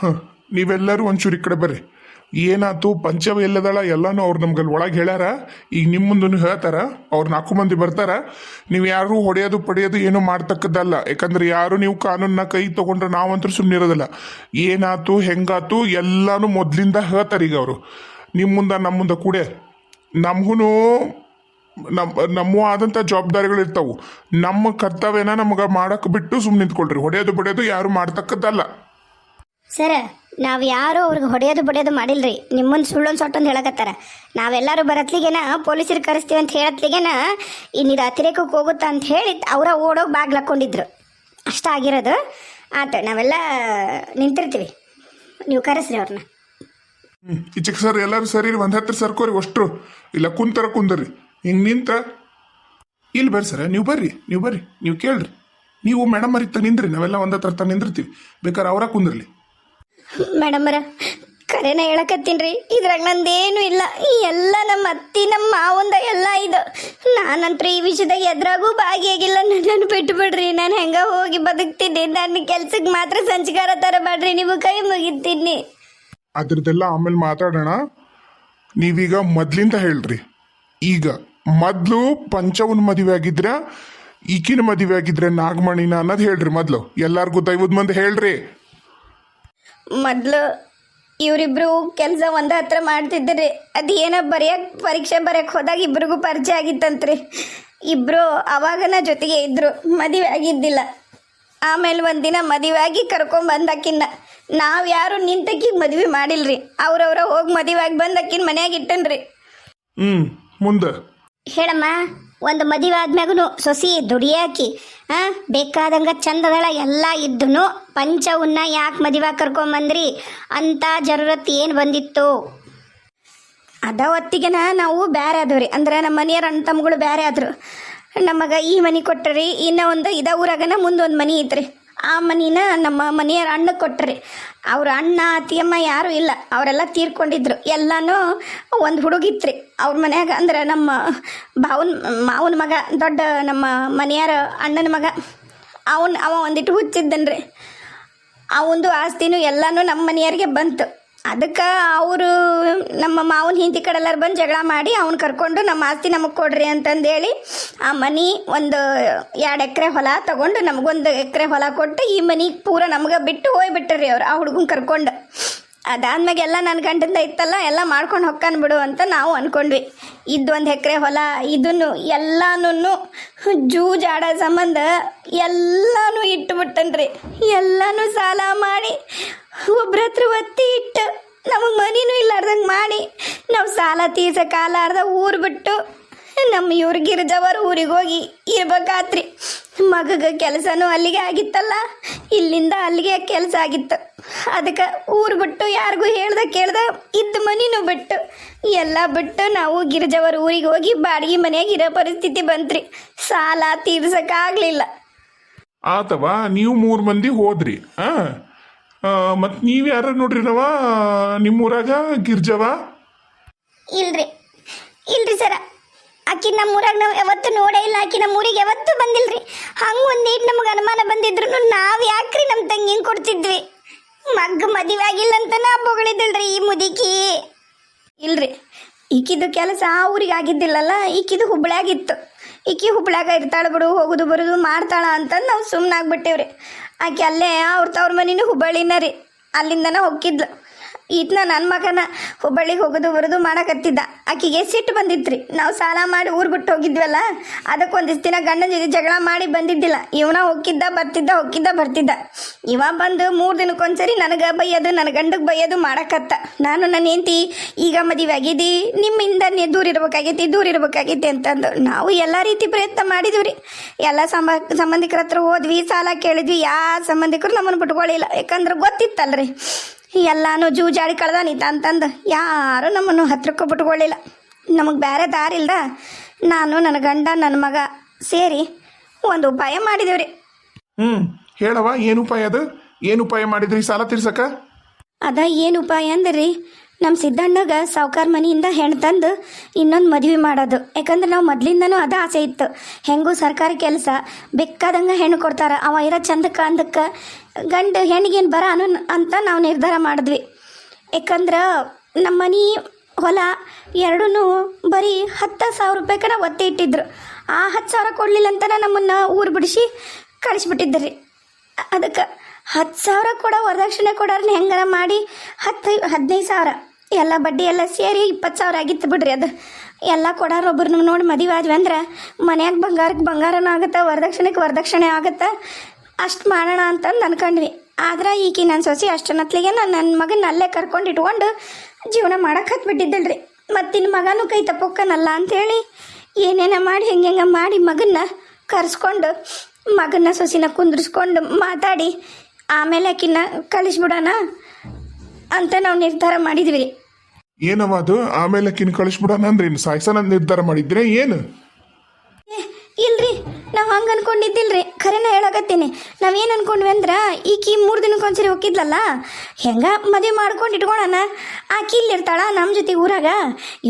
ಹಾಂ, ನೀವೆಲ್ಲರೂ ಒಂಚೂರು ಈ ಕಡೆ ಬರ್ರಿ. ಏನಾಯ್ತು ಪಂಚವ ಎಲ್ಲದಳ ಎಲ್ಲನೂ ಅವ್ರು ನಮ್ಗಲ್ಲಿ ಒಳಗೆ ಹೇಳ್ಯಾರ. ಈಗ ನಿಮ್ಮ ಮುಂದೂ ಹೇಳ್ತಾರ. ಅವ್ರು 4 ಮಂದಿ ಬರ್ತಾರ. ನೀವು ಯಾರು ಹೊಡೆಯೋದು ಪಡೆಯೋದು ಏನೂ ಮಾಡ್ತಕ್ಕದ್ದಲ್ಲ. ಯಾಕಂದ್ರೆ ಯಾರು ನೀವು ಕಾನೂನನ್ನ ಕೈ ತೊಗೊಂಡ್ರೆ ನಾವಂತೂ ಸುಮ್ಮನೆ ಇರೋದಿಲ್ಲ. ಏನಾಯ್ತು ಹೆಂಗಾತು ಎಲ್ಲಾನು ಮೊದಲಿಂದ ಹೇಳ್ತಾರೆ. ಈಗ ಅವರು ನಿಮ್ಮ ಮುಂದೆ ನಮ್ಮ ಮುಂದೆ ಕೂಡ ನಮಗೂ ನಮ್ಮ ಆದಂಥ ಜವಾಬ್ದಾರಿಗಳು ಇರ್ತಾವೆ. ನಮ್ಮ ಕರ್ತವ್ಯನ ನಮಗೆ ಮಾಡಕ್ಕೆ ಬಿಟ್ಟು ಸುಮ್ಮನೆ ನಿಂತ್ಕೊಳ್ರಿ. ಹೊಡೆಯೋದು ಬಡಿಯೋದು ಯಾರು ಮಾಡ್ತಕ್ಕದ್ದಲ್ಲ. ಸರ, ನಾವು ಯಾರು ಅವ್ರಿಗೆ ಹೊಡೆಯೋದು ಬಡಿಯೋದು ಮಾಡಿಲ್ರಿ. ನಿಮ್ಮನ್ನು ಸುಳ್ಳೊಂದು ಸೊಟ್ಟೊಂದು ಹೇಳಕತ್ತಾರ. ನಾವೆಲ್ಲರೂ ಬರತ್ಲಿಗೆನ ಪೊಲೀಸರಿಗೆ ಕರೆಸ್ತೀವಿ ಅಂತ ಹೇಳತ್ಲಿಗೆನ ಇನ್ನಿದು ಅತಿರೇಕಕ್ಕೆ ಹೋಗುತ್ತಾ ಅಂತ ಹೇಳಿ ಅವರ ಓಡೋಗಿ ಬಾಗ್ಲು ಹಾಕ್ಕೊಂಡಿದ್ರು. ಅಷ್ಟ ಆಗಿರೋದು. ಆತ ನಾವೆಲ್ಲ ನಿಂತಿರ್ತೀವಿ, ನೀವು ಕರೆಸ್ರಿ ಅವ್ರನ್ನ. ಈಚೆಗೆ ಸರ್ ಎಲ್ಲರೂ ಸರಿ ಒಂದು ಹತ್ತಿರ ಸರ್ಕೋರಿ ಅಷ್ಟ್ರು. ಇಲ್ಲ ಕುಂತರ ಕುಂದರ್ರಿ. ಹಿಂಗೆ ನಿಂತ ಇಲ್ಲಿ ಬರ್ರಿ ಸರ, ನೀವು ಬರ್ರಿ ನೀವು ಕೇಳ್ರಿ. ನೀವು ಮೇಡಮ್ ಮರಿತ ನಿಂದ್ರಿ, ನಾವೆಲ್ಲ ಒಂದು ಹತ್ರ ನಿಂದಿರ್ತೀವಿ. ಬೇಕಾದ್ರೆ ಅವರ ಕುಂದ್ರಲಿ. ಮೇಡಮರ ಕರೆನ ಹೇಳಕತ್ತೀನಿ. ಇದ್ರಾಗ ನಂದೇನು ಇಲ್ಲ. ಈ ಎಲ್ಲ ನಮ್ಮ ಅತ್ತಿ ನಮ್ಮ ಮಾವಂದ ಎಲ್ಲ ಇದು. ನಾನಂತೂ ಈ ವಿಷಯದಾಗ ಎದ್ರಾಗೂ ಭಾಗಿಯಾಗಿಲ್ಲ. ನನ್ನನ್ನು ಬಿಟ್ಟು ಬಿಡ್ರಿ. ನಾನು ಹೆಂಗ ಹೋಗಿ ಬದುಕ್ತೀನಿ. ನನ್ನ ಕೆಲ್ಸಕ್ಕೆ ಮಾತ್ರ ಸಂಚಕಾರ ತರ ಮಾಡ್ರಿ. ನೀವು ಕೈ ಮುಗಿತೀನಿ. ಅದ್ರದ್ದೆಲ್ಲ ಆಮೇಲೆ ಮಾತಾಡೋಣ. ನೀವೀಗ ಮೊದ್ಲಿಂದ ಹೇಳ್ರಿ. ಈಗ ಮೊದ್ಲು ಪಂಚವನ್ ಮದುವೆ ಆಗಿದ್ರ ಈಕಿನ ಮದುವೆ ಆಗಿದ್ರೆ ನಾಗಮಣಿನ ಅನ್ನೋದು ಹೇಳ್ರಿ. ಮೊದ್ಲು ಎಲ್ಲಾರ್ಗೂ 50 ಮಂದಿ ಹೇಳ್ರಿ. ಮೊದಲು ಇವರಿಬ್ರು ಕೆಲಸ ಒಂದ ಹತ್ರ ಮಾಡ್ತಿದ್ರಿ. ಅದು ಏನೋ ಪರೀಕ್ಷೆ ಬರೆಯಕ್ಕೆ ಹೋದಾಗ ಇಬ್ರಿಗೂ ಪರಿಚಯ ಆಗಿತ್ತಂತ್ರಿ. ಇಬ್ರು ಅವಾಗನ ಜೊತೆಗೆ ಇದ್ರು. ಮದುವೆ ಆಗಿದ್ದಿಲ್ಲ. ಆಮೇಲೆ ಒಂದಿನ ಮದುವೆ ಆಗಿ ಕರ್ಕೊಂಬಂದಾಕಿನ್ನ ನಾವು ಯಾರು ನಿಂತಕ್ಕಿಗೆ ಮದುವೆ ಮಾಡಿಲ್ರಿ. ಅವ್ರವ್ರ ಹೋಗಿ ಮದುವೆ ಆಗಿ ಬಂದಾಕಿನ ಮನ್ಯಾಗ ಇಟ್ಟನ್ರಿ. ಮುಂದೆ ಹೇಳಮ್ಮ. ಒಂದು ಮದುವೆ ಆದ್ಮ್ಯಾಗೂ ಸೊಸಿ ದುಡಿಯಾಕಿ ಬೇಕಾದಂಗ ಚಂದದಳ ಎಲ್ಲ ಇದ್ದನು ಪಂಚವನ್ನ ಯಾಕೆ ಮದುವೆ ಕರ್ಕೊಂಬಂದ್ರಿ ಅಂತ ಜರೂರತ್ ಏನು ಬಂದಿತ್ತು? ಅದ ಹೊತ್ತಿಗೆನ ನಾವು ಬೇರೆ ಆದವ್ರಿ. ಅಂದ್ರೆ ನಮ್ಮ ಮನೆಯವ್ರ ಅಣ್ಣ ತಮ್ಮಗಳು ಬೇರೆ ಆದ್ರು. ನಮಗೆ ಈ ಮನೆ ಕೊಟ್ಟರಿ. ಇನ್ನು ಒಂದು ಇದ ಊರಾಗನ ಮುಂದೊಂದು ಮನೆ ಐತ್ರಿ. ಆ ಮನಿನ ನಮ್ಮ ಮನೆಯವ್ರ ಅಣ್ಣಗೆ ಕೊಟ್ಟರಿ. ಅವ್ರ ಅಣ್ಣ ಅತ್ತಿಯಮ್ಮ ಯಾರೂ ಇಲ್ಲ, ಅವರೆಲ್ಲ ತೀರ್ಕೊಂಡಿದ್ರು. ಎಲ್ಲನೂ ಒಂದು ಹುಡುಗಿತ್ರಿ ಅವ್ರ ಮನ್ಯಾಗ. ಅಂದ್ರೆ ನಮ್ಮ ಮಾವನ ಮಗ, ದೊಡ್ಡ ನಮ್ಮ ಮನೆಯವರ ಅಣ್ಣನ ಮಗ. ಅವ ಒಂದಿಟ್ಟು ಹುಚ್ಚಿದ್ದನ್ರಿ. ಅವಂದು ಆಸ್ತಿನೂ ಎಲ್ಲನೂ ನಮ್ಮ ಮನೆಯವ್ರಿಗೆ ಬಂತು. ಅದಕ್ಕೆ ಅವರು ನಮ್ಮ ಮಾವನ ಹಿಂದಿ ಕಡೆ ಎಲ್ಲರೂ ಬಂದು ಜಗಳ ಮಾಡಿ ಅವ್ನು ಕರ್ಕೊಂಡು ನಮ್ಮ ಆಸ್ತಿ ನಮಗೆ ಕೊಡ್ರಿ ಅಂತಂದೇಳಿ ಆ ಮನೆ ಒಂದು 2 ಎಕರೆ ಹೊಲ ತಗೊಂಡು ನಮಗೊಂದು ಎಕರೆ ಹೊಲ ಕೊಟ್ಟು ಈ ಮನೆಗೆ ಪೂರ ನಮ್ಗೆ ಬಿಟ್ಟು ಹೋಗ್ಬಿಟ್ರಿ ಅವ್ರು, ಆ ಹುಡುಗನ ಕರ್ಕೊಂಡು. ಅದಾದ್ಮ್ಯಾಗ ಎಲ್ಲ ನನ್ನ ಗಂಟದಿಂದ ಇತ್ತಲ್ಲ ಎಲ್ಲ ಮಾಡ್ಕೊಂಡು ಹೊಕ್ಕಾನ್ ಬಿಡು ಅಂತ ನಾವು ಅಂದ್ಕೊಂಡ್ವಿ. ಒಂದು ಎಕರೆ ಹೊಲ ಇದನ್ನು ಎಲ್ಲಾನು ಜೂಜಾಡೋ ಸಂಬಂಧ ಎಲ್ಲಾನು ಇಟ್ಟುಬಿಟ್ಟನ್ರಿ. ಎಲ್ಲಾನು ಸಾಲ ಮಾಡಿ ಒಬ್ರ ಹತ್ರ ಒತ್ತಿ ಇಟ್ಟು ನಮಗೆ ಮನಿನೂ ಇಲ್ಲಾರ್ದಂಗೆ ಮಾಡಿ ನಾವು ಸಾಲ ತೀರ್ಸಕ್ಕಾಲಾರ್ದ ಊರು ಬಿಟ್ಟು ನಮ್ಮ ಇವ್ರ ಗಿರಿಜವ್ರ ಊರಿಗೆ ಹೋಗಿ ಇರ್ಬೇಕಾತ್ರಿ. ಮಗಗೆ ಕೆಲಸನೂ ಅಲ್ಲಿಗೆ ಆಗಿತ್ತಲ್ಲ, ಇಲ್ಲಿಂದ ಅಲ್ಲಿಗೆ ಕೆಲಸ ಆಗಿತ್ತು. ಅದಕ್ಕೆ ಊರು ಬಿಟ್ಟು ಯಾರಿಗೂ ಕೇಳ್ದ ಇದ್ದ ಮನಿನೂ ಬಿಟ್ಟು ಎಲ್ಲ ಬಿಟ್ಟು ನಾವು ಗಿರಿಜವ್ರ ಊರಿಗೆ ಹೋಗಿ ಬಾಡಿಗೆ ಮನೆಯಾಗ ಇರೋ ಪರಿಸ್ಥಿತಿ ಬಂತ್ರಿ. ಸಾಲ ತೀರ್ಸಕ್ಕಾಗಲಿಲ್ಲ. ಆತವಾ ನೀವು 3 ಮಂದಿ ಹೋದ್ರಿ. ಮತ್ತು ನೀವು ಯಾರು ನೋಡ್ರಿನವ ನಿಮ್ಮೂರಾಗ ಗಿರ್ಜವ? ಇಲ್ರಿ ಸರ, ಆಕಿ ನಮ್ಮೂರಾಗ ನಾವು ಯಾವತ್ತೂ ನೋಡೇ ಇಲ್ಲ. ಆಕಿ ನಮ್ಮೂರಿಗೆ ಯಾವತ್ತೂ ಬಂದಿಲ್ರಿ. ಹಂಗೆ ಒಂದೇಟು ನಮಗೆ ಅನುಮಾನ ಬಂದಿದ್ರು ನಾವು ಯಾಕ್ರಿ ನಮ್ಮ ತಂಗಿ ಕೊಡ್ತಿದ್ವಿ. ಮದುವೆ ಆಗಿಲ್ಲ ಅಂತ ನಾ ಬೊಗಳಿದ್ದಳ್ರಿ ಈ ಮುದುಕಿ. ಇಲ್ರಿ, ಈಕಿದು ಕೆಲಸ ಆ ಊರಿಗೆ ಆಗಿದ್ದಿಲ್ಲಲ್ಲ, ಈಕಿದು ಹುಬ್ಳ್ಯಾಗಿತ್ತು. ಈಕಿ ಹುಬ್ಳ್ಯಾಗ ಇರ್ತಾಳೆ ಬಿಡು, ಹೋಗೋದು ಬರೋದು ಮಾಡ್ತಾಳ ಅಂತಂದು ನಾವು ಸುಮ್ಮನಾಗ್ಬಿಟ್ಟೇವ್ರಿ. ಆಕೆ ಅಲ್ಲೇ ಅವ್ರ ಮನಿನೂ ಹುಬ್ಬಳ್ಳಿನ ರೀ. ಅಲ್ಲಿಂದನ ಹೋಗಿದ್ಲು. ಈತನ ನನ್ನ ಮಗನ ಹುಬ್ಬಳ್ಳಿಗೆ ಹೋಗೋದು ಬರೋದು ಮಾಡಕತ್ತಿದ್ದ. ಆಕಿಗೆ ಸಿಟ್ಟು ಬಂದಿತ್ರಿ. ನಾವು ಸಾಲ ಮಾಡಿ ಊರು ಬಿಟ್ಟು ಹೋಗಿದ್ವಲ್ಲ, ಅದಕ್ಕೆ ಒಂದಿಷ್ಟು ದಿನ ಗಂಡನ ಜೊತೆ ಜಗಳ ಮಾಡಿ ಬಂದಿದ್ದಿಲ್ಲ. ಇವನ ಹೋಗಿದ್ದ ಬರ್ತಿದ್ದ. ಇವ ಬಂದು 3 ದಿನಕ್ಕೊಂದ್ಸರಿ ನನಗೆ ಬೈಯೋದು, ನನ್ನ ಗಂಡಗೆ ಬೈಯೋದು ಮಾಡಕತ್ತ. ನಾನು ನನ್ನ ಹೆಂಡತಿ ಈಗ ಮದುವೆ ಆಗಿದ್ದಿ, ನಿಮ್ಮಿಂದ ದೂರ ಇರ್ಬೇಕಾಗೈತಿ ಅಂತಂದು ನಾವು ಎಲ್ಲ ರೀತಿ ಪ್ರಯತ್ನ ಮಾಡಿದ್ವಿ ರೀ. ಎಲ್ಲ ಸಂಬಂಧಿಕರ ಹತ್ರ ಹೋದ್ವಿ, ಸಾಲ ಕೇಳಿದ್ವಿ. ಯಾವ ಸಂಬಂಧಿಕರು ನಮ್ಮನ್ನು ಬಿಟ್ಕೊಳ್ಳಿಲ್ಲ. ಯಾಕಂದ್ರೆ ಗೊತ್ತಿತ್ತಲ್ರಿ ಎಲ್ಲಾನು ಜೂಜಾಡಿ ಕಳ್ದಾನಿತ ಅಂತಂದು ಯಾರು ನಮ್ಮನ್ನು ಹತ್ರಕ್ಕೂ ಬಿಟ್ಕೊಳ್ಳಿಲ್ಲ. ನಮಗೆ ಬೇರೆ ದಾರಿ ಇಲ್ದ ನಾನು ನನ್ನ ಗಂಡ ನನ್ನ ಮಗ ಸೇರಿ ಒಂದು ಉಪಾಯ ಮಾಡಿದೇವ್ರಿ. ಹೇಳವ, ಏನು ಉಪಾಯ? ಅದು ಏನು ಉಪಾಯ ಮಾಡಿದ್ರಿ ಸಾಲ ತೀರ್ಸಕ? ಅದ ಏನು ಉಪಾಯ ಅಂದ್ರಿ, ನಮ್ಮ ಸಿದ್ದಣ್ಣಗೆ ಸಾವ್ಕಾರ ಮನೆಯಿಂದ ಹೆಣ್ಣು ತಂದು ಇನ್ನೊಂದು ಮದುವೆ ಮಾಡೋದು. ಯಾಕಂದ್ರೆ ನಾವು ಮೊದಲಿಂದನೂ ಅದು ಆಸೆ ಇತ್ತು. ಹೆಂಗೂ ಸರ್ಕಾರಿ ಕೆಲಸ ಬೇಕಾದಂಗೆ ಹೆಣ್ಣು ಕೊಡ್ತಾರೆ. ಅವ ಇರೋ ಚಂದಕ್ಕೆ ಅಂದಕ್ಕೆ ಗಂಡು ಹೆಣ್ಣಿಗೇನು ಬರ ಅನ್ನೋ ಅಂತ ನಾವು ನಿರ್ಧಾರ ಮಾಡಿದ್ವಿ. ಯಾಕಂದ್ರೆ ನಮ್ಮ ಮನೆ ಹೊಲ ಎರಡೂ ಬರೀ 10,000 ರೂಪಾಯಿಕನ ಒತ್ತೆ ಇಟ್ಟಿದ್ರು. ಆ 10,000 ಕೊಡಲಿಲ್ಲ ಅಂತನ ನಮ್ಮನ್ನು ಊರು ಬಿಡಿಸಿ ಕಳಿಸ್ಬಿಟ್ಟಿದ್ರಿ. ಅದಕ್ಕೆ 10,000 ಕೊಡೋ ವರದಕ್ಷಿಣೆ ಕೊಡೋರ್ನ ಹೆಂಗಾರ ಮಾಡಿ 15,000 ಎಲ್ಲ ಬಡ್ಡಿ ಎಲ್ಲ ಸೇರಿ 20,000 ಆಗಿತ್ತು ಬಿಡ್ರಿ. ಅದು ಎಲ್ಲ ಕೊಡೋರು ಒಬ್ರನ್ನ ನೋಡಿ ಮದುವೆ ಆದ್ವಿ ಅಂದ್ರೆ ಮನ್ಯಾಗ ಬಂಗಾರಕ್ಕೆ ಬಂಗಾರನೂ ಆಗುತ್ತೆ, ವರದಕ್ಷಿಣೆ ಆಗುತ್ತೆ. ಅಷ್ಟು ಮಾಡೋಣ ಅಂತಂದು ಅನ್ಕೊಂಡ್ವಿ. ಆದ್ರೆ ಈಕಿ ನನ್ನ ಸೊಸೆ ಅಷ್ಟನ್ನತ್ಲಿಗೆ ನಾನು ನನ್ನ ಮಗನ ಅಲ್ಲೇ ಕರ್ಕೊಂಡು ಇಟ್ಕೊಂಡು ಜೀವನ ಮಾಡಕ್ಕೆ ಹತ್ಬಿಟ್ಟಿದ್ದಲ್ರಿ. ಮತ್ತಿನ್ನ ಮಗನೂ ಕೈ ತಪ್ಪೋಕ್ಕನಲ್ಲ ಅಂಥೇಳಿ ಏನೇನ ಮಾಡಿ ಹೆಂಗೆ ಮಾಡಿ ಮಗನ್ನ ಕರೆಸ್ಕೊಂಡು ಮಗನ ಸೊಸಿನ ಕುಂದ್ರಿಸ್ಕೊಂಡು ಮಾತಾಡಿ ಆಮೇಲೆ ಆಕಿನ್ನ ಕಳಿಸ್ಬಿಡೋಣ ಅಂತ ನಾವು ನಿರ್ಧಾರ ಮಾಡಿದ್ವಿ ರೀ. ಏನವ ಅದು ಆಮೇಲೆ ಆಕಿನ ಕಳಿಸ್ಬಿಡೋಣ ಅಂದ್ರೆ ಇನ್ನು ಸಾಯ್ಸನ ನಿರ್ಧಾರ ಮಾಡಿದ್ರೆ ಏನು? ಇಲ್ರಿ, ನಾವು ಹಂಗೆ ಅನ್ಕೊಂಡಿದ್ದಿಲ್ರಿ. ಖರೇನ ಹೇಳಕತ್ತೀನಿ. ನಾವೇನು ಅನ್ಕೊಂಡ್ವಿ ಅಂದ್ರೆ ಈಕಿ 3 ದಿನಕ್ಕೊಂದ್ಸರಿ ಹೋಗಿದ್ಲಲ್ಲ, ಹೆಂಗ ಮದುವೆ ಮಾಡ್ಕೊಂಡು ಇಟ್ಕೊಳಣ, ಆಕಿ ಇಲ್ಲಿರ್ತಾಳ ನಮ್ಮ ಜೊತೆ ಊರಾಗ,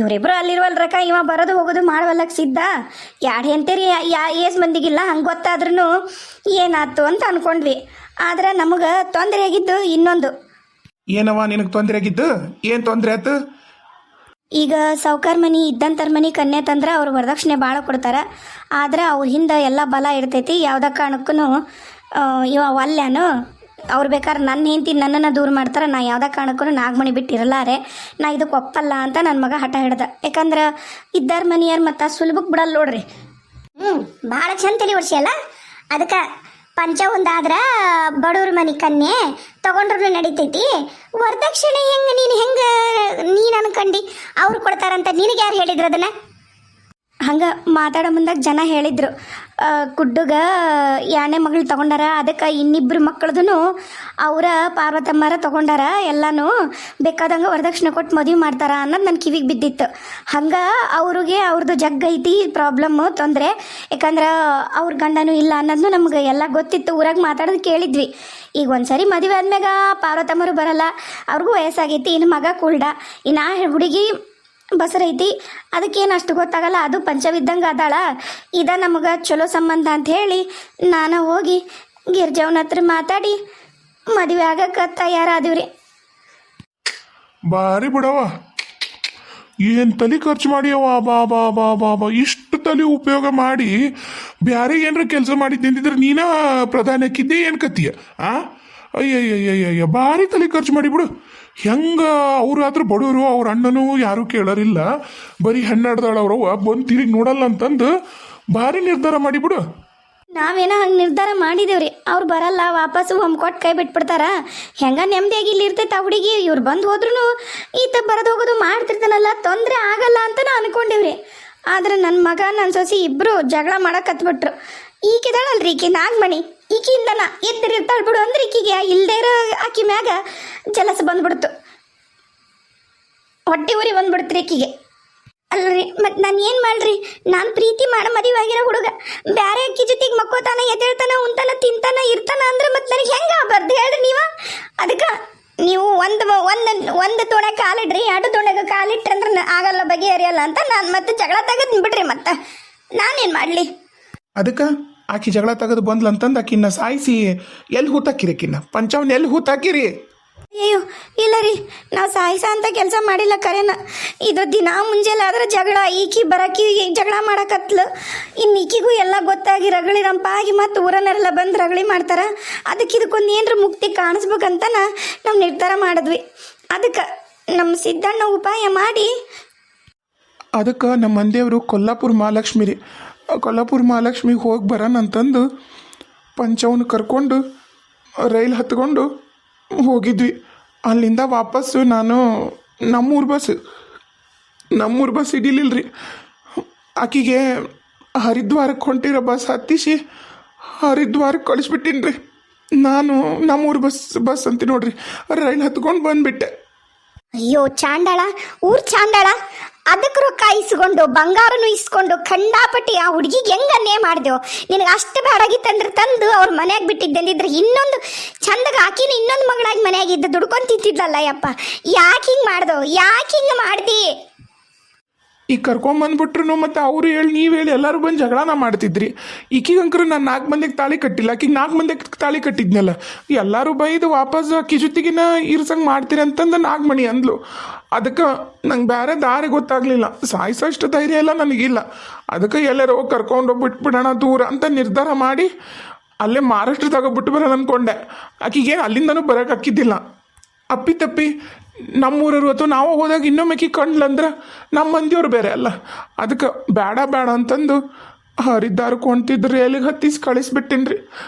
ಇವರಿಬ್ರು ಅಲ್ಲಿರುವಲ್ರಕ್ಕ, ಇವ ಬರೋದು ಹೋಗೋದು ಮಾಡವಲ್ಲಕ್ಕೆ ಸಿದ್ಧ, ಎರಡು ಹೆಂತೇರಿ ಏಸ್ ಮಂದಿಗಿಲ್ಲ, ಹಂಗೆ ಗೊತ್ತಾದ್ರೂ ಏನಾಯ್ತು ಅಂತ ಅನ್ಕೊಂಡ್ವಿ. ಆದ್ರೆ ನಮಗೆ ತೊಂದರೆ ಆಗಿದ್ದು ಇನ್ನೊಂದು. ಏನವ ನಿನಗೆ ತೊಂದರೆ ಆಗಿದ್ದು? ಏನು ತೊಂದರೆ ಆಯ್ತು? ಈಗ ಸಾವ್ಕಾರ ಮನೆ ಇದ್ದಂಥರ ಮನೆ ಕನ್ಯೆ ತಂದ್ರೆ ಅವ್ರು ವರದಕ್ಷಿಣೆ ಭಾಳ ಕೊಡ್ತಾರೆ. ಆದ್ರೆ ಅವ್ರ ಹಿಂದೆ ಎಲ್ಲ ಬಲ ಇರ್ತೈತಿ. ಯಾವುದೇ ಕಾರಣಕ್ಕೂ ಇವ ಒಲ್ಯಾನು ಅವ್ರು ಬೇಕಾದ್ರೆ ನನ್ನ ಹೆಂಡತಿ ನನ್ನನ್ನು ದೂರ ಮಾಡ್ತಾರೆ. ನಾ ಯಾವುದೇ ಕಾರಣಕ್ಕೂ ನಾಗಮಣಿ ಬಿಟ್ಟು ಇರಲಾರೆ, ನಾ ಇದಕ್ಕೆ ಒಪ್ಪಲ್ಲ ಅಂತ ನನ್ನ ಮಗ ಹಠ ಹಿಡ್ದ. ಯಾಕಂದ್ರೆ ಇದ್ದಾರ ಮನೆಯಾರು ಮತ್ತು ಸುಲಭಕ್ಕೆ ಬಿಡಲ್ಲ ನೋಡ್ರಿ. ಭಾಳ ಚಂದ ತಲೆ ವರ್ಷ ಅಲ್ಲ. ಅದಕ್ಕೆ ಪಂಚ ಒಂದಾದ್ರ ಬಡವ್ರ ಮನೆ ಕನ್ಯೆ ತಗೊಂಡ್ರು ನಡೀತೈತಿ. ವರದಕ್ಷಿಣೆ ನೀನು ಅನ್ಕಂಡು ಅವ್ರು ಕೊಡ್ತಾರಂತ ನಿನಗೆ ಯಾರು ಹೇಳಿದ್ರು ಅದನ್ನ? ಹಂಗೆ ಮಾತಾಡೋ ಮುಂದಾಗ ಜನ ಹೇಳಿದ್ರು, ಕುಡ್ಡುಗ ಯಾಣೆ ಮಗಳು ತಗೊಂಡಾರ, ಅದಕ್ಕೆ ಇನ್ನಿಬ್ಬರು ಮಕ್ಕಳದೂ ಅವರ ಪಾರ್ವತಮ್ಮರ ತಗೊಂಡಾರ, ಎಲ್ಲನೂ ಬೇಕಾದಂಗೆ ವರದಕ್ಷಿಣೆ ಕೊಟ್ಟು ಮದುವೆ ಮಾಡ್ತಾರ ಅನ್ನೋದು ನನ್ನ ಕಿವಿಗೆ ಬಿದ್ದಿತ್ತು. ಹಂಗೆ ಅವ್ರದ್ದು ಜಗ್ ಐತಿ ಪ್ರಾಬ್ಲಮ್ಮು, ತೊಂದರೆ. ಯಾಕಂದ್ರೆ ಅವ್ರ ಗಂಡನೂ ಇಲ್ಲ ಅನ್ನೋದು ನಮ್ಗೆ ಎಲ್ಲ ಗೊತ್ತಿತ್ತು, ಊರಾಗ ಮಾತಾಡೋದು ಕೇಳಿದ್ವಿ. ಈಗ ಒಂದ್ಸರಿ ಮದುವೆ ಆದ್ಮ್ಯಾಗ ಪಾರ್ವತಮ್ಮರು ಬರಲ್ಲ, ಅವ್ರಿಗೂ ವಯಸ್ಸಾಗೈತಿ, ಇನ್ನು ಮಗ ಕುಳ್ಳ, ಇನ್ನು ಹುಡುಗಿ ಬಸರೈತಿ, ಅದಕ್ಕೇನು ಅಷ್ಟು ಗೊತ್ತಾಗಲ್ಲ. ಅದು ಪಂಚವಿದ್ದಂಗೆ ಅದಾಳ, ಇದ ನಮಗೆ ಚಲೋ ಸಂಬಂಧ ಅಂತ ಹೇಳಿ ನಾನು ಹೋಗಿ ಗಿರ್ಜವನ ಹತ್ರ ಮಾತಾಡಿ ಮದುವೆ ಆಗಕ್ಕೆ ತಯಾರಾದಿವ್ರಿ. ಬಾರಿ ಬಿಡವ, ಏನು ತಲೆ ಖರ್ಚು ಮಾಡಿಯವ, ಬಾ ಬಾ ಬಾ ಬಾ ಬಾ ಇಷ್ಟು ತಲೆ ಉಪಯೋಗ ಮಾಡಿ ಬ್ಯಾರೆ ಏನಾರ ಕೆಲಸ ಮಾಡಿ ತಿಂದಿದ್ರೆ ನೀನ ಪ್ರಧಾನ ಹಾಕಿದ್ದೆ ಏನು ಕತ್ತೀಯ? ಅಯ್ಯಯ್ಯಯ್ಯಯ್ಯ, ಭಾರಿ ತಲೆ ಖರ್ಚು ಮಾಡಿ ಬಿಡು. ಹೆಂಗ ಅವ್ರಾದ್ರೂ ಬಡವರು, ಅವ್ರ ಅಣ್ಣನೂ ಯಾರೂ ಕೇಳೋರಿಲ್ಲ, ಬರೀ ಹೆಣ್ಣಾಡ್ದಾಳವ್ರವ ಬಂದು ತಿರುಗಿ ನೋಡಲ್ಲ ಅಂತಂದು ಭಾರಿ ನಿರ್ಧಾರ ಮಾಡಿಬಿಡು. ನಾವೇನೋ ಹಂಗೆ ನಿರ್ಧಾರ ಮಾಡಿದೇವ್ರಿ. ಅವ್ರು ಬರಲ್ಲ, ವಾಪಸ್ಸು ಕೊಟ್ಟು ಕೈ ಬಿಟ್ಬಿಡ್ತಾರ, ಹೆಂಗ ನೆಮ್ಮದಿಯಾಗಿ ಇಲ್ಲಿ ಇರ್ತೈತೆ ಆ ಹುಡುಗಿ. ಇವ್ರು ಬಂದು ಹೋದ್ರೂ ಈತ ಬರೋದು ಹೋಗೋದು ಮಾಡ್ತಿರ್ತಾನಲ್ಲ, ತೊಂದರೆ ಆಗಲ್ಲ ಅಂತ ನಾ ಅನ್ಕೊಂಡಿವ್ರಿ. ಆದ್ರೆ ನನ್ನ ಮಗ ನನ್ನ ಸೊಸಿ ಇಬ್ಬರು ಜಗಳ ಮಾಡಕ್ಕೆ ಹತ್ಬಿಟ್ರು. ಈಕಿದಾಳಲ್ರಿ ಈಕಿ ನಾಗಮಣಿ, ಈಕಿಯಿಂದನ ಎದ್ದಿರ್ತಾಳೆ ಬಿಡು ಅಂದ್ರೆ ಈಕಿಗೆ ಇಲ್ಲದೆ ಇರೋ ಆಕಿ ಮ್ಯಾಗ ಜಲಸ ಬಂದ್ಬಿಡ್ತು, ಹೊಟ್ಟೆ ಉರಿ ಬಂದ್ಬಿಡ್ತ್ರಿ ಈಕಿಗೆ. ಅಲ್ರಿ ಮತ್ತು ನಾನು ಏನು ಮಾಡ್ರಿ, ನಾನು ಪ್ರೀತಿ ಮಾಡೋ ಮದುವೆ ಆಗಿರೋ ಹುಡುಗ ಬೇರೆ ಅಕ್ಕಿ ಜೊತೆಗೆ ಮಕ್ಕೋತಾನ, ಎದ್ದೇಳ್ತಾನ, ಉಂತಾನ, ತಿಂತಾನ, ಇರ್ತಾನ ಅಂದ್ರೆ ಮತ್ತೆ ನನಗೆ ಹೆಂಗೆ ಆಗ್ಬಾರ್ದು ಹೇಳ್ರಿ ನೀವು? ಅದಕ್ಕೆ ನೀವು ಒಂದು ತೋಣ ಕಾಲಿಡ್ರಿ, 2 ತೋಣಗೆ ಕಾಲಿಟ್ರಿ ಅಂದ್ರೆ ಆಗಲ್ಲ, ಬಗೆಹರಿಯಲ್ಲ ಅಂತ ನಾನು ಮತ್ತೆ ಜಗಳ ತೆಗೆದು ಬಿಡ್ರಿ. ಮತ್ತೆ ನಾನೇನು ಮಾಡಲಿ? ಅದಕ್ಕೆ ಆಕಿ ಜಗಳ ತೆಗೆದು ಬಂದ್ಲಂತಂದು ಆಕಿನ್ನ ಸಾಯಿಸಿ ಎಲ್ಲಿ ಹೂತಾಕಿರಿ? ಆಕಿನ್ನ ಪಂಚವನ್ನ ಎಲ್ಲಿ ಹೂತಾಕಿರಿ? ಅಯ್ಯೋ ಇಲ್ಲ ರೀ, ನಾವು ಸಾಯಿಸ ಅಂತ ಕೆಲಸ ಮಾಡಿಲ್ಲ. ಕರೆನ ಇದು ದಿನ ಮುಂಜಾನೆ ಆದ್ರೆ ಜಗಳ, ಈಕಿ ಬರಕಿ ಜಗಳ ಮಾಡಕತ್ಲು. ಇನ್ನು ಈಕಿಗೂ ಎಲ್ಲ ಗೊತ್ತಾಗಿ ರಗಳಿ ರಂಪಾಗಿ ಮತ್ತು ಊರನ್ನೆಲ್ಲ ಬಂದು ರಗಳಿ ಮಾಡ್ತಾರೆ. ಅದಕ್ಕೆ ಇದಕ್ಕೊಂದು ಏನರ ಮುಕ್ತಿ ಕಾಣಿಸ್ಬೇಕಂತ ನಾವು ನಿರ್ಧಾರ ಮಾಡಿದ್ವಿ. ಅದಕ್ಕೆ ನಮ್ಮ ಸಿದ್ದಣ್ಣ ಉಪಾಯ ಮಾಡಿ ಅದಕ್ಕೆ ನಮ್ಮ ಮಂದಿಯವರು ಕೊಲ್ಲಾಪುರ ಮಹಾಲಕ್ಷ್ಮಿ ರೀ, ಕೊಲ್ಲಾಪುರ ಮಹಾಲಕ್ಷ್ಮಿಗೆ ಹೋಗಿ ಬರೋಣ ಅಂತಂದು ಪಂಚವನ್ನ ಕರ್ಕೊಂಡು ರೈಲು ಹತ್ಕೊಂಡು ಹೋಗಿದ್ವಿ. ಅಲ್ಲಿಂದ ವಾಪಸ್ಸು ನಾನು ನಮ್ಮೂರು ಬಸ್ ಹಿಡಿಲಿಲ್ಲ ರೀ. ಆಕಿಗೆ ಹರಿದ್ವಾರಕ್ಕೆ ಹೊಂಟಿರೋ ಬಸ್ ಹತ್ತಿಸಿ ಹರಿದ್ವಾರಕ್ಕೆ ಕಳಿಸ್ಬಿಟ್ಟಿನಿ ರೀ. ನಾನು ನಮ್ಮೂರು ಬಸ್ ಅಂತೀನಿ ನೋಡ್ರಿ, ರೈಲು ಹತ್ಕೊಂಡು ಬಂದುಬಿಟ್ಟೆ. ಅಯ್ಯೋ ಚಾಂಡಾಳ, ಊರ್ ಚಾಂಡಾಳ, ಅದಕ್ಕೆ ರೊಕ್ಕ ಇಸ್ಕೊಂಡು ಬಂಗಾರನು ಇಸ್ಕೊಂಡು ಖಂಡಾಪಟ್ಟಿ ಆ ಹುಡುಗಿಗೆ ಹೆಂಗನ್ನೇ ಮಾಡಿದೆವು. ನಿನಗೆ ಅಷ್ಟು ಬೇಡಾಗಿತ್ತಂದ್ರೆ ತಂದು ಅವ್ರ ಮನ್ಯಾಗ ಬಿಟ್ಟಿದ್ದಂದಿದ್ರೆ ಇನ್ನೊಂದು ಚಂದಾಗ ಆಕಿನ ಇನ್ನೊಂದು ಮಗಳಾಗಿ ಮನ್ಯಾಗಿದ್ದು ದುಡ್ಕೊಂಡು ತಿಂತಿದ್ಲಲ್ಲ. ಯಪ್ಪ ಯಾಕೆ ಹಿಂಗೆ ಮಾಡ್ದೋ, ಯಾಕೆ ಹಿಂಗೆ ಮಾಡ್ದಿ? ಈಗ ಕರ್ಕೊಂಬಂದ್ಬಿಟ್ರು ಮತ್ತು ಅವರು ಹೇಳಿ ನೀವು ಹೇಳಿ ಎಲ್ಲರೂ ಬಂದು ಜಗಳನ ಮಾಡ್ತಿದ್ರಿ. ಈಕಿಗಂಕರು ನಾನು 4 ಮಂದಿಗೆ ತಾಳಿ ಕಟ್ಟಿಲ್ಲ, ಆಕಿಗೆ 4 ಮಂದಿಗೆ ತಾಳಿ ಕಟ್ಟಿದ್ನಲ್ಲ. ಎಲ್ಲರೂ ಬೈದು ವಾಪಸ್ ಅಕ್ಕಿ ಜೊತೆಗಿನ ಇರ್ಸಂಗೆ ಮಾಡ್ತೀರಿ ಅಂತಂದು ನಾಗಮಣಿ ಅಂದ್ಲು. ಅದಕ್ಕೆ ನಂಗೆ ಬೇರೆ ದಾರಿ ಗೊತ್ತಾಗಲಿಲ್ಲ, ಸಾಯಿಸೋಷ್ಟು ಧೈರ್ಯ ಎಲ್ಲ ನನಗಿಲ್ಲ. ಅದಕ್ಕೆ ಎಲ್ಲರೂ ಕರ್ಕೊಂಡೋಗಿ ಬಿಟ್ಬಿಡೋಣ ದೂರ ಅಂತ ನಿರ್ಧಾರ ಮಾಡಿ ಅಲ್ಲೇ ಮಹಾರಾಷ್ಟ್ರದಾಗ ಬಿಟ್ಟು ಬರೋಣ ಅಂದ್ಕೊಂಡೆ. ಆಕಿಗೇನು ಅಲ್ಲಿಂದನೂ ಬರೋಕೆ ಹಾಕಿದ್ದಿಲ್ಲ. ಅಪ್ಪಿ ತಪ್ಪಿ ನಮ್ಮೂರವರು ಅಥವಾ ನಾವು ಹೋದಾಗ ಇನ್ನೊಮ್ಮೆ ಕಂಡ್ಲಂದ್ರೆ ನಮ್ಮ ಮಂದಿಯವ್ರು ಬೇರೆ ಅಲ್ಲ. ಅದಕ್ಕೆ ಬೇಡ ಅಂತಂದು ಹರಿದ್ವಾರಕ್ಕೆ ಹೊಂಟಿದ್ರು ಎಲ್ಲಿಗೆ ಹತ್ತಿಸಿ ಕಳಿಸ್ಬಿಟ್ಟಿನಿ ರೀ.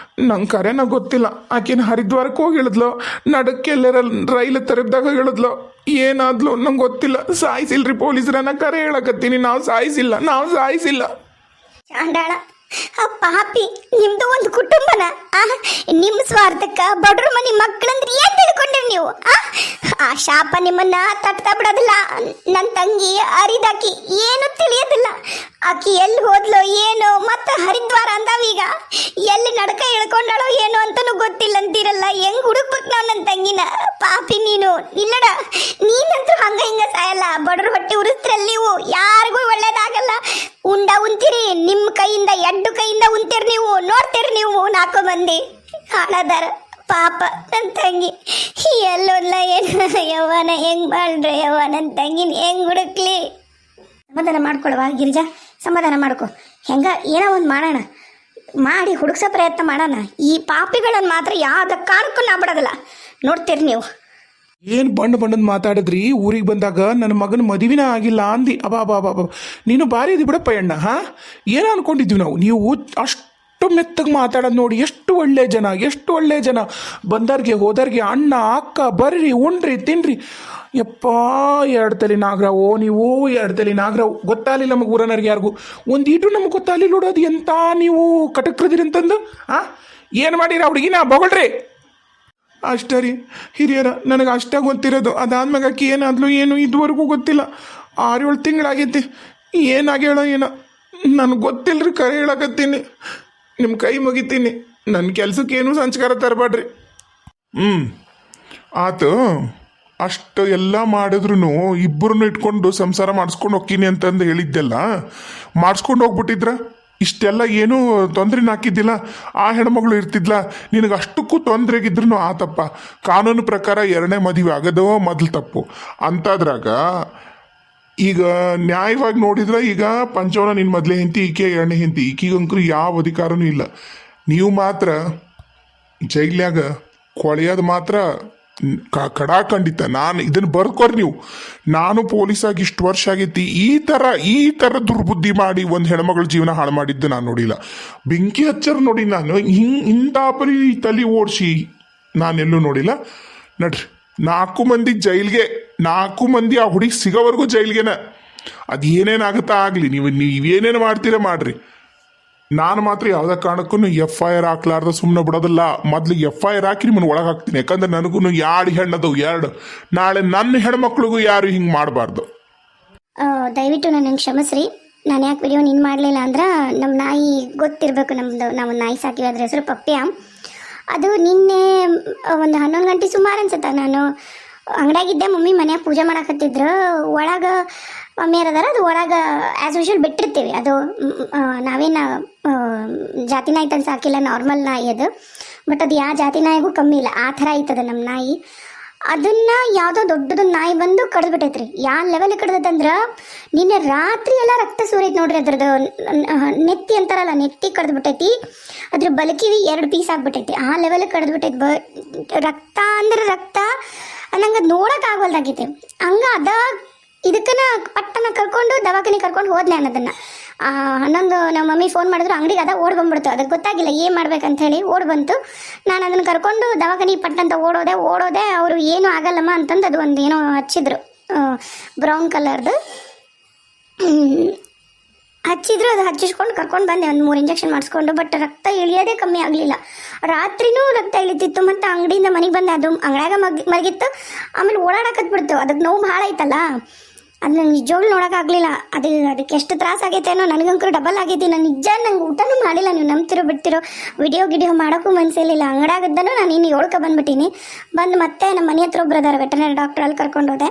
ನಂಗೆ ಕರೆನ ಗೊತ್ತಿಲ್ಲ ಆಕಿನ ಹರಿದ್ವಾರಕ್ಕೆ ಹೋಗಿ ಇಳಿದ್ಲು, ನಡಕ್ಕೆ ಎಲ್ಲರ ರೈಲು ತರಬ್ದಾಗ ಇಳಿದ್ಲು, ಏನಾದ್ಲು ನಂಗೆ ಗೊತ್ತಿಲ್ಲ. ಸಾಯಿಸಿಲ್ರಿ ಪೊಲೀಸರನ್ನ ಕರೆ ಹೇಳಕತ್ತೀನಿ, ನಾವು ಸಾಯಿಸಿಲ್ಲ. ಚಾಂಡಾಳ ಪಾಪಿ, ನಿಮ್ದು ಒಂದು ಕುಟುಂಬನ ನಿಮ್ಮ ಸ್ವಾರ್ಥಕ್ಕ ಬಡ್ರ ಮನೆ ಮಕ್ಕಳಂದ್ರೆ ಏನ್ ತಿಳ್ಕೊಂಡ್ರಿ ನೀವು? ಆ ಶಾಪ ನಿಮ್ಮನ್ನ ತಟ್ತಾ ಬಿಡೋದಿಲ್ಲ. ನನ್ನ ತಂಗಿ ಹರಿದಾಕಿ ಏನು ತಿಳಿಯೋದಿಲ್ಲ. ಆಕಿ ಎಲ್ಲಿ ಹೋದ್ಲೋ ಏನೋ, ಮತ್ತೆ ಹರಿದ್ವಾರ ಅಂದಾವೀಗ ಎಲ್ಲಿ ನಡಕ ಇಳ್ಕೊಂಡಾಳೋ ಏನೋ ಅಂತನೂ ಗೊತ್ತಿಲ್ಲ ಅಂತೀರಲ್ಲ. ಹೆಂಗ್ ಹುಡುಕ್ಬೇಕು ನಾವು ನನ್ನ ತಂಗಿನ? ಪಾಪಿ ನೀನು. ಇಲ್ಲಡ, ನೀನಂತೂ ಹಂಗ ಹಿಂಗ ಸಾಯಲ್ಲ. ಬಡ್ರ ಹೊಟ್ಟೆ ಉರಿಸ್ತಿರಲ್ಲ ನೀವು, ಯಾರಿಗೂ ಒಳ್ಳೇದಾಗಲ್ಲ. ಉಂತೀರಿ, ನಿಮ್ಮ ಕೈಯಿಂದ 2 ಕೈಯಿಂದ ಉಂತೀರಿ ನೀವು. ನೋಡ್ತೀರಿ ನೀವು 4 ಮಂದಿ ಹಾಳದಾರ. ಪಾಪ ನನ್ನ ತಂಗಿ ಎಲ್ಲೋಲ್ಲ ಏನು ಯವ್ವನ, ಹೆಂಗ್ ಮಾಡ್ರೆ ಯವ್ವ ನನ್ನ ತಂಗಿನ ಹೆಂಗ್ ಹುಡುಕ್ಲಿ? ಸಮಾಧಾನ ಮಾಡ್ಕೊಳವ ಗಿರಿಜಾ, ಸಮಾಧಾನ ಮಾಡ್ಕೊ. ಹೆಂಗ ಏನೋ ಒಂದು ಮಾಡೋಣ, ಮಾಡಿ ಹುಡುಕ್ಸೋ ಪ್ರಯತ್ನ ಮಾಡೋಣ. ಈ ಪಾಪಿಗಳನ್ನು ಮಾತ್ರ ಯಾವ್ದ ಕಾರಣಕ್ಕೂ ನಾ ಬಿಡೋದಿಲ್ಲ. ನೋಡ್ತೀರಿ ನೀವು. ಏನು ಬಣ್ಣದ ಮಾತಾಡಿದ್ರಿ? ಊರಿಗೆ ಬಂದಾಗ ನನ್ನ ಮಗನ ಮದುವೆನ ಆಗಿಲ್ಲ ಅಂದು. ಅಬಾ ನೀನು ಭಾರಿ ಇದು ಬಿಡಪ್ಪ ಅಣ್ಣ. ಏನು ಅನ್ಕೊಂಡಿದ್ವಿ ನಾವು? ನೀವು ಅಷ್ಟು ಮೆತ್ತಗೆ ಮಾತಾಡೋದು ನೋಡಿ. ಎಷ್ಟು ಒಳ್ಳೆ ಜನ. ಬಂದವ್ರಿಗೆ ಹೋದವ್ರಿಗೆ ಅಣ್ಣ ಅಕ್ಕ ಬರ್ರಿ ಉಣ್ರಿ ತಿನ್ರಿ. ಯಪ್ಪ 2 ತಲೆ ನಾಗರಾವು ನೀವು, 2 ತಲೆ ನಾಗರಾವು. ಗೊತ್ತಾಗಲಿಲ್ಲ ನಮಗೆ ಊರನವ್ರಿಗೆ ಯಾರಿಗೂ ಒಂದೀಟು ನಮಗೆ ಗೊತ್ತಾಗಲಿಲ್ಲ ನೋಡೋದು. ಎಂತ ನೀವು ಕಟಕ್ರದಿರಿ ಅಂತಂದು ಏನು ಮಾಡಿರ ಹುಡುಗಿನ ಬೊಗಳ್ರಿ ಅಷ್ಟೇ ರೀ ಹಿರಿಯರ. ನನಗೆ ಅಷ್ಟೇ ಗೊತ್ತಿರೋದು. ಅದಾದ್ಮೇಲೆ ಆಕಿ ಏನಾದ್ಲು ಏನು ಇದುವರೆಗೂ ಗೊತ್ತಿಲ್ಲ. 6-7 ತಿಂಗಳಾಗೈತಿ. ಏನಾಗ್ಯಾಳೋ ಏನೋ ನನಗೆ ಗೊತ್ತಿಲ್ಲ ರೀ. ಕರೆ ಹೇಳಕತ್ತೀನಿ, ನಿಮ್ಮ ಕೈ ಮುಗಿತೀನಿ. ನನ್ನ ಕೆಲ್ಸಕ್ಕೇನು ಸಂಸ್ಕಾರ ತರಬೇಡ್ರಿ. ಆತು ಅಷ್ಟು ಎಲ್ಲ ಮಾಡಿದ್ರು ಇಬ್ಬರನ್ನು ಇಟ್ಕೊಂಡು ಸಂಸಾರ ಮಾಡಿಸ್ಕೊಂಡು ಹೋಗ್ತೀನಿ ಅಂತಂದು ಹೇಳಿದ್ದೆಲ್ಲ ಮಾಡಿಸ್ಕೊಂಡು ಹೋಗ್ಬಿಟ್ಟಿದ್ರ ಇಷ್ಟೆಲ್ಲ ಏನೂ ತೊಂದ್ರೆನ ಹಾಕಿದ್ದಿಲ್ಲ. ಆ ಹೆಣ್ಮಗಳು ಇರ್ತಿದ್ಲ. ನಿನಗೆ ಅಷ್ಟಕ್ಕೂ ತೊಂದರೆಗಿದ್ರು ಆತಪ್ಪ. ಕಾನೂನು ಪ್ರಕಾರ 2ನೇ ಮದುವೆ ಆಗೋದು ಮೊದಲು ತಪ್ಪು. ಅಂತಾದ್ರಾಗ ಈಗ ನ್ಯಾಯವಾಗಿ ನೋಡಿದ್ರೆ ಈಗ ಪಂಚವನ ನಿನ್ನ ಮೊದಲೇ ಹೆಂಡತಿ, ಈಕೆ 2ನೇ ಹೆಂಡತಿ. ಈಕೆಗಂಕರು ಯಾವ ಅಧಿಕಾರನೂ ಇಲ್ಲ. ನೀವು ಮಾತ್ರ ಜೈಲ್ಯಾಗ ಕೊಳೆಯೋದು ಮಾತ್ರ ಖಂಡಿತ. ನಾನು ಇದನ್ನು ಬರ್ಕೊರಿ ನೀವು. ನಾನು ಪೊಲೀಸಾಗಿ ಇಷ್ಟು ವರ್ಷ ಆಗೈತಿ, ಈ ಥರ ದುರ್ಬುದ್ಧಿ ಮಾಡಿ ಒಂದು ಹೆಣ್ಮಗಳ ಜೀವನ ಹಾಳು ಮಾಡಿದ್ದು ನಾನು ನೋಡಿಲ್ಲ. ಬೆಂಕಿ ಹಚ್ಚರ್ ನೋಡಿ ನಾನು ಇಂಥ ಪರಿ ತಲೆ ಓಡಿಸಿ ನಾನೆಲ್ಲೂ ನೋಡಿಲ್ಲ. ನಡ್ರಿ 4 ಮಂದಿ ಜೈಲ್ಗೆ, 4 ಮಂದಿ ಆ ಹುಡುಗಿ ಸಿಗೋವರೆಗೂ ಜೈಲ್ಗೆನ. ಅದು ಏನೇನಾಗುತ್ತಾ ಆಗಲಿ, ನೀವೇನೇನು ಮಾಡ್ತೀರ ಮಾಡ್ರಿ. ನಾನು ಮಾತ್ರ ಯಾವುದೇ ಕಾರಣಕ್ಕೂ FIR ಹಾಕ್ಲಾರ್ದ ಸುಮ್ಮನೆ ಬಿಡೋದಿಲ್ಲ. ಮೊದಲು FIR ಹಾಕಿ ನಿಮ್ಮನ್ನು ಒಳಗೆ ಹಾಕ್ತೀನಿ. ಯಾಕಂದ್ರೆ ನನಗೂ 2 ಹೆಣ್ಣದವು 2. ನಾಳೆ ನನ್ನ ಹೆಣ್ಮಕ್ಳಿಗೂ ಯಾರು ಹಿಂಗೆ ಮಾಡಬಾರ್ದು. ದಯವಿಟ್ಟು ನನಗೆ ಕ್ಷಮಿಸ್ರಿ. ನಾನು ಯಾಕೆ ವಿಡಿಯೋ ನೀನು ಮಾಡಲಿಲ್ಲ ಅಂದ್ರೆ, ನಮ್ಮ ನಾಯಿ ಗೊತ್ತಿರಬೇಕು ನಮ್ಮದು. ನಾವು ನಾಯಿ ಸಾಕಿವಿ, ಅದ್ರ ಹೆಸರು ಪಪ್ಪ್ಯ. ಅದು ನಿನ್ನೆ ಒಂದು 11 ಗಂಟೆ ಸುಮಾರು ಅನ್ಸುತ್ತೆ. ನಾನು ಅಂಗಡಿಯಾಗಿದ್ದೆ, ಮಮ್ಮಿ ಮನ್ಯಾಗ ಪೂಜೆ ಮಾಡಕತ್ತಿದ್ರು. ಒಳಗೆ ಮಮ್ಮಿಯರ್ ಅದಾರ, ಅದು ಒಳಗೆ ಆ್ಯಸ್ ಯೂಶುವಲ್ ಬಿಟ್ಟಿರ್ತೀವಿ. ಅದು ನಾವೇನು ಜಾತಿ ನಾಯಿ ತಂದು ಸಾಕಿಲ್ಲ, ನಾರ್ಮಲ್ ನಾಯಿ ಅದು. ಬಟ್ ಅದು ಯಾವ ಜಾತಿ ನಾಯಿಗೂ ಕಮ್ಮಿ ಇಲ್ಲ, ಆ ಥರ ಐತದ ನಮ್ಮ ನಾಯಿ. ಅದನ್ನು ಯಾವುದೋ ದೊಡ್ಡದೊಂದು ನಾಯಿ ಬಂದು ಕಡ್ದುಬಿಟ್ಟೈತ್ರಿ. ಯಾವ ಲೆವೆಲ್ ಕಡ್ದದಂದ್ರೆ, ನಿನ್ನೆ ರಾತ್ರಿ ಎಲ್ಲ ರಕ್ತ ಸುರೈತೆ ನೋಡ್ರಿ. ಅದ್ರದ್ದು ನೆತ್ತಿ ಅಂತಾರಲ್ಲ, ನೆತ್ತಿ ಕಡ್ದುಬಿಟ್ಟೈತಿ. ಅದ್ರ ಬಲಕಿವಿ 2 ಪೀಸ್ ಆಗ್ಬಿಟ್ಟೈತಿ. ಆ ಲೆವೆಲ್ ಕಡ್ದುಬಿಟ್ಟೈತಿ. ರಕ್ತ ಅಂದ್ರೆ ರಕ್ತ ನಂಗೆ ನೋಡೋಕೆ ಆಗವಲ್ದಾಗೈತಿ. ಹಂಗ ಇದಕ್ಕನ ಪಟ್ಟನ ಕರ್ಕೊಂಡು ದವಾಖಾನೆ ಕರ್ಕೊಂಡು ಹೋದ್ಲೆ ಅನ್ನೋದನ್ನು. 11 ನಮ್ಮ ಮಮ್ಮಿ ಫೋನ್ ಮಾಡಿದ್ರು, ಅಂಗಡಿಗೆ ಓಡ್ ಬಂದ್ಬಿಡ್ತು. ಅದಕ್ಕೆ ಗೊತ್ತಾಗಿಲ್ಲ ಏನು ಮಾಡ್ಬೇಕಂತ ಹೇಳಿ ಓಡ್ ಬಂತು. ನಾನು ಅದನ್ನು ಕರ್ಕೊಂಡು ದವಾಖಾನೆ ಪಟ್ಟಂತ ಓಡೋದೆ. ಅವರು ಏನೂ ಆಗಲ್ಲಮ್ಮ ಅಂತಂದು ಅದು ಒಂದು ಏನೋ ಹಚ್ಚಿದ್ರು, ಬ್ರೌನ್ ಕಲರ್ದು ಹಚ್ಚಿದ್ರು. ಅದು ಹಚ್ಚಿಸ್ಕೊಂಡು ಕರ್ಕೊಂಡು ಬಂದೆ, ಒಂದು 3 ಇಂಜೆಕ್ಷನ್ ಮಾಡಿಸ್ಕೊಂಡು. ಬಟ್ ರಕ್ತ ಇಳಿಯೋದೇ ಕಮ್ಮಿ ಆಗಲಿಲ್ಲ. ರಾತ್ರಿನೂ ರಕ್ತ ಇಳಿತಿತ್ತು. ಮತ್ತು ಅಂಗಡಿಯಿಂದ ಮನೆಗೆ ಬಂದೆ, ಅದು ಅಂಗಡಿಯಾಗ ಮಲಗಿತ್ತು. ಆಮೇಲೆ ಓಡಾಡಕತ್ಬಿಡ್ತು. ಅದಕ್ಕೆ ನೋವು ಭಾಳ ಐತಲ್ಲ, ಅದು ನಂಗೆ ನಿಜವಾಗ್ಲೂ ನೋಡೋಕ್ಕಾಗಲಿಲ್ಲ. ಅದಕ್ಕೆ ಎಷ್ಟು ತ್ರಾಸ ಆಗೈತೇನೋ. ನನಗಂಕರು ಡಬಲ್ ಆಗೈತಿ. ನಾನು ನಂಗೆ ಊಟನೂ ಮಾಡಿಲ್ಲ. ನೀವು ನಂಬ್ತಿರೋ ಬಿಡ್ತಿರೋ, ವಿಡಿಯೋ ಮಾಡೋಕ್ಕೂ ಮನಸ್ಸಿರಲಿಲ್ಲ. ಅಂಗಡಿಯಾಗದ್ದನು ನಾನು ಇನ್ನು 7ಕ್ಕೆ ಬಂದ್ಬಿಟ್ಟೀನಿ. ಬಂದು ಮತ್ತೆ ನಮ್ಮ ಮನೆ ಹತ್ರ ಒಬ್ರು ಅದಾರ ವೆಟರ್ನರಿ ಡಾಕ್ಟ್ರ್, ಅಲ್ಲಿ ಕರ್ಕೊಂಡು ಹೋದೆ.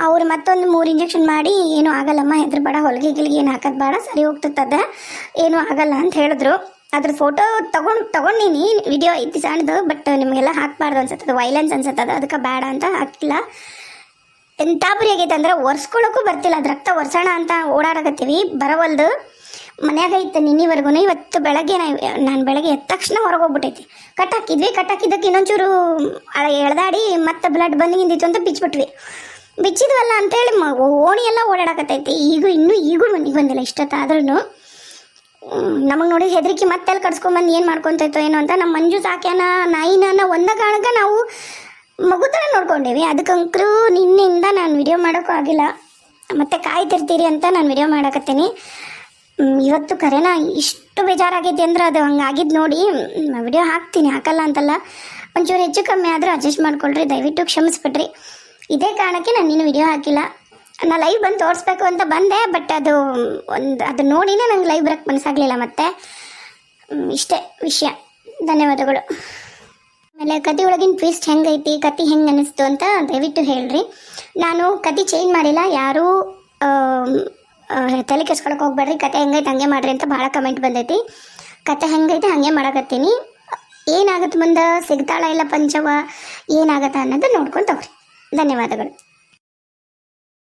ಅವ್ರು ಮತ್ತೊಂದು 3 ಇಂಜೆಕ್ಷನ್ ಮಾಡಿ ಏನೂ ಆಗಲ್ಲಮ್ಮ, ಹೆದರ್ಬೇಡ, ಹೊಲಿಗೆ ಗಿಲ್ಗೆ ಏನು ಹಾಕೋದು ಬೇಡ, ಸರಿ ಹೋಗ್ತದ, ಏನೂ ಆಗಲ್ಲ ಅಂತ ಹೇಳಿದ್ರು. ಅದ್ರ ಫೋಟೋ ತಗೊಂಡಿನಿ, ವಿಡಿಯೋ ಐತಿ ಸಣ್ಣದು, ಬಟ್ ನಿಮಗೆಲ್ಲ ಹಾಕ್ಬಾರ್ದು ಅನ್ಸತ್ತದ, ವೈಲೆನ್ಸ್ ಅನ್ಸತ್ತದ, ಅದಕ್ಕೆ ಬೇಡ ಅಂತ ಹಾಕಿಲ್ಲ. ಎಂಥ ಬರಿ ಆಗೈತೆ ಅಂದ್ರೆ ಒರೆಸ್ಕೊಳ್ಳೋಕ್ಕೂ ಬರ್ತಿಲ್ಲ, ಅದು ರಕ್ತ ಒರೆಸೋಣ ಅಂತ ಓಡಾಡಕತ್ತೀವಿ, ಬರವಲ್ದು. ಮನ್ಯಾಗ ಐತೆ ನಿನ್ನಿವರೆಗೂ. ಇವತ್ತು ಬೆಳಗ್ಗೆ ನಾನು ಬೆಳಗ್ಗೆ ಎದ್ದ ತಕ್ಷಣ ಹೊರಗೆ ಹೋಗ್ಬಿಟ್ಟೈತಿ. ಕಟ್ಟಾಕಿದ್ದಕ್ಕೆ ಇನ್ನೊಂಚೂರು ಎಳ್ದಾಡಿ ಮತ್ತೆ ಬ್ಲಡ್ ಬಂದು ನಿಂದಿತ್ತು ಅಂತ ಬಿಚ್ಚಿದ್ವಲ್ಲ ಅಂತೇಳಿ ಓಣಿ ಎಲ್ಲ ಓಡಾಡಕತ್ತೈತಿ. ಈಗೂ ಮನೆಗೆ ಬಂದಿಲ್ಲ ಇಷ್ಟೊತ್ತಾದ್ರೂ. ನಮಗೆ ನೋಡಿ ಹೆದರಿಕೆ ಮತ್ತೆಲ್ಲಿ ಕಡ್ಸ್ಕೊಂಬಂದು ಏನು ಮಾಡ್ಕೊತೈತೋ ಏನೋ ಅಂತ. ನಮ್ಮ ಮಂಜು ಸಾಕ್ಯಾನ ನಾಯಿನ ಒಂದ ಕಾರಣಕ್ಕೆ ನಾವು ಮಗು ಥರ ನೋಡ್ಕೊಂಡೇವಿ. ಅದಕ್ಕಂಕರು ನಿನ್ನೆಯಿಂದ ನಾನು ವಿಡಿಯೋ ಮಾಡೋಕ್ಕೂ ಆಗಿಲ್ಲ, ಮತ್ತೆ ಕಾಯ್ತಿರ್ತೀರಿ ಅಂತ ನಾನು ವಿಡಿಯೋ ಮಾಡಕತ್ತೀನಿ. ಇವತ್ತು ಕರೆನ ಇಷ್ಟು ಬೇಜಾರಾಗೈತಿ ಅಂದ್ರೆ ಅದು ಹಂಗಾಗಿದ್ದು ನೋಡಿ ವಿಡಿಯೋ ಹಾಕ್ತೀನಿ, ಹಾಕಲ್ಲ ಅಂತಲ್ಲ. ಒಂಚೂರು ಹೆಚ್ಚು ಕಮ್ಮಿ ಆದರೂ ಅಡ್ಜಸ್ಟ್ ಮಾಡ್ಕೊಳ್ರಿ, ದಯವಿಟ್ಟು ಕ್ಷಮಿಸ್ಬಿಡ್ರಿ. ಇದೇ ಕಾರಣಕ್ಕೆ ನಾನು ಇನ್ನೂ ವಿಡಿಯೋ ಹಾಕಿಲ್ಲ. ನಾನು ಲೈವ್ ಬಂದು ತೋರಿಸ್ಬೇಕು ಅಂತ ಬಂದೆ, ಬಟ್ ಅದು ನೋಡಿನೇ ನಂಗೆ ಲೈವ್ ಬರೋಕ್ಕೆ ಮನಸ್ಸಾಗಲಿಲ್ಲ. ಮತ್ತೆ ಇಷ್ಟೇ ವಿಷಯ. ಧನ್ಯವಾದಗಳು. ಆಮೇಲೆ ಕತೆ ಒಳಗಿನ ಟ್ವಿಸ್ಟ್ ಹೆಂಗೈತಿ, ಕತೆ ಹೆಂಗೆ ಅನ್ನಿಸ್ತು ಅಂತ ದಯವಿಟ್ಟು ಹೇಳ್ರಿ. ನಾನು ಕತೆ ಚೇಂಜ್ ಮಾಡಿಲ್ಲ, ಯಾರೂ ತಲೆ ಕೆಡ್ಸ್ಕೊಳಕ್ಕೆ ಹೋಗ್ಬೇಡ್ರಿ. ಕತೆ ಹೆಂಗೈತೆ ಹಂಗೆ ಮಾಡ್ರಿ ಅಂತ ಭಾಳ ಕಮೆಂಟ್ ಬಂದೈತಿ. ಕತೆ ಹೆಂಗೈತೆ ಹಾಗೆ ಮಾಡಕತ್ತೀನಿ. ಏನಾಗುತ್ತೆ ಮುಂದೆ, ಸಿಗ್ತಾಳ ಇಲ್ಲ ಪಂಚವ, ಏನಾಗತ್ತ ಅನ್ನೋದು ನೋಡ್ಕೊಂಡು ತಗೋರಿ. ಧನ್ಯವಾದಗಳು.